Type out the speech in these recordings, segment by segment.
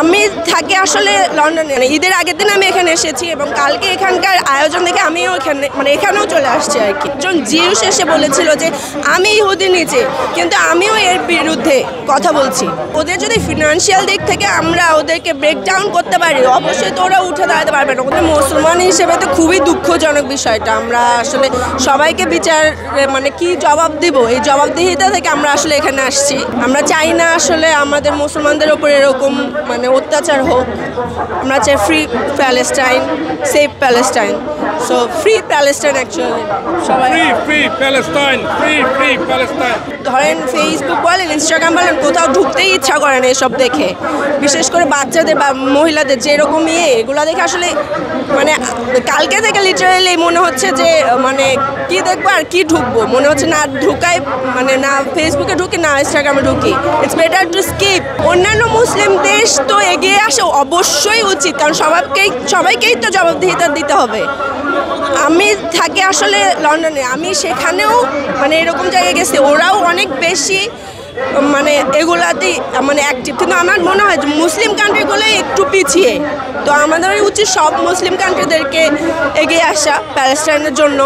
আমি থাকি আসলে লন্ডনে। ঈদের আগের দিন আমি এখানে এসেছি এবং কালকে এখানকার আয়োজন দেখে আমিও এখানেও চলে আসছি আর কি। একজন জিউস এসে বলেছিল যে আমি ইহুদি নিচে, কিন্তু আমিও এর বিরুদ্ধে কথা বলছি। ওদের যদি ফিনান্সিয়াল দিক থেকে আমরা ওদেরকে ব্রেকডাউন করতে পারি, অবশ্যই তো ওরা উঠে দাঁড়াতে পারবে না। ওদের মুসলমান হিসেবে তো খুবই দুঃখজনক বিষয়টা। আমরা আসলে সবাইকে বিচার কি জবাব দিব, এই জবাবদিহিতা থেকে আমরা আসলে এখানে আসছি। আমরা চাই না আসলে আমাদের মুসলমানদের ওপর এরকম অত্যাচার হোক। আমরা চাই free Palestine, safe Palestine. So free Palestine actually সবাই ফ্রি প্যালেস্টাইন, ফ্রি প্যালেস্টাইন। ধরেন ফেসবুক বলেন, ইনস্টাগ্রাম বলেন, কোথাও ঢুকতেই ইচ্ছা করে না এসব দেখে। বিশেষ করে বাচ্চাদের বা মহিলাদের যেরকম এগুলো দেখে আসলে কালকে থেকে লিটারেলি মনে হচ্ছে যে কি দেখবো আর কি ঢুকবো, মনে হচ্ছে না ঢুকাই না ফেসবুকে ঢুকি না ইনস্টাগ্রামে ঢুকি। It's better to skip. অন্যান্য মুসলিম দেশ তো এগিয়ে আসা অবশ্যই উচিত, কারণ সবাইকেই তো জবাবদিহিতা দিতে হবে। আমি থাকি আসলে লন্ডনে, আমি সেখানেও এরকম জায়গায় গেছি, ওরাও অনেক বেশি এগুলাতেই অ্যাক্টিভ। কিন্তু আমার মনে হয় যে মুসলিম কান্ট্রিগুলো একটু পিছিয়ে, তো আমাদের উচিত সব মুসলিম কান্ট্রিদেরকে এগিয়ে আসা প্যালেস্টাইনের জন্য।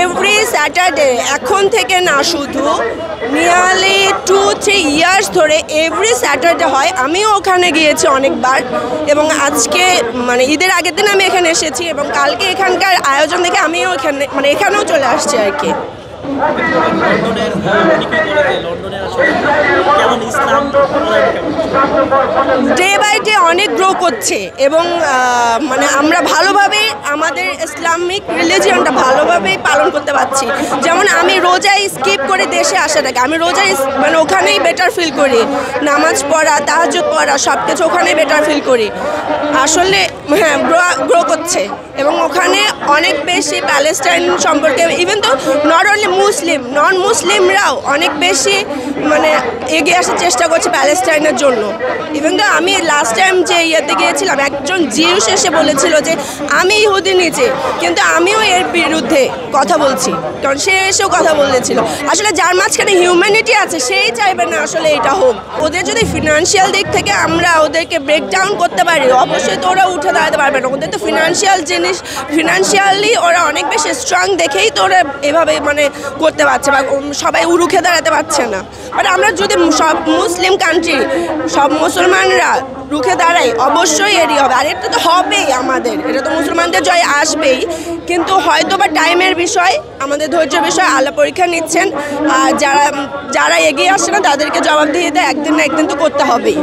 এভরি স্যাটারডে, এখন থেকে না, শুধু নিয়ারলি 2-3 ইয়ার্স ধরে এভরি স্যাটারডে হয়। আমিও ওখানে গিয়েছি অনেকবার এবং আজকে ঈদের আগের দিন আমি এখানে এসেছি এবং কালকে এখানকার আয়োজন দেখে আমিও এখানেও চলে আসছি আর কি। ডে বাই ডে অনেক গ্রো করছে এবং আমরা ভালোভাবে আমাদের ইসলামিক রিলিজিয়নটা ভালোভাবেই পালন করতে পারছি। যেমন আমি রোজাই স্কিপ করে দেশে আসাটাকে, আমি রোজাই ওখানেই বেটার ফিল করি। নামাজ পড়া, তাহাজ্জুদ পড়া, সব কিছু ওখানেই বেটার ফিল করি। আসলে হ্যাঁ, গ্রো করছে এবং ওখানে অনেক বেশি প্যালেস্টাইন সম্পর্কে, ইভেন তো নট অনলি মুসলিম, নন মুসলিমরাও অনেক বেশি এগিয়ে আসার চেষ্টা করছে প্যালেস্টাইনের জন্য। ইভেন তো আমি লাস্ট টাইম যে ইয়েতে গিয়েছিলাম, একজন জিউস এসে বলেছিল যে আমি ইহুদি নিচে, কিন্তু আমিও এর বিরুদ্ধে কথা বলছি, কারণ সে এসেও কথা বলেছিল। আসলে যার মাঝখানে হিউম্যানিটি আছে সেই চাইবে না আসলে এটা হোক। ওদের যদি ফিনান্সিয়াল দিক থেকে আমরা ওদেরকে ব্রেকডাউন করতে পারি, অবশ্যই তো ওরা উঠে দাঁড়াতে পারবে না। ওদের তো ফিনান্সিয়ালি ওরা অনেক বেশি স্ট্রং দেখেই তো ওরা এভাবে করতে পারছে বা সবাই রুখে দাঁড়াতে পারছে না। বাট আমরা যদি সব মুসলিম কান্ট্রি, সব মুসলমানরা রুখে দাঁড়াই, অবশ্যই এরই হবে। আর এটা তো হবেই, আমাদের এটা তো মুসলমানদের জয় আসবেই, কিন্তু হয়তো বা টাইমের বিষয়, আমাদের ধৈর্যের বিষয়। আল্লাহ পরীক্ষা নিচ্ছেন, আর যারা এগিয়ে আসছে না তাদেরকে জবাবদিহিতা একদিন না একদিন তো করতে হবেই।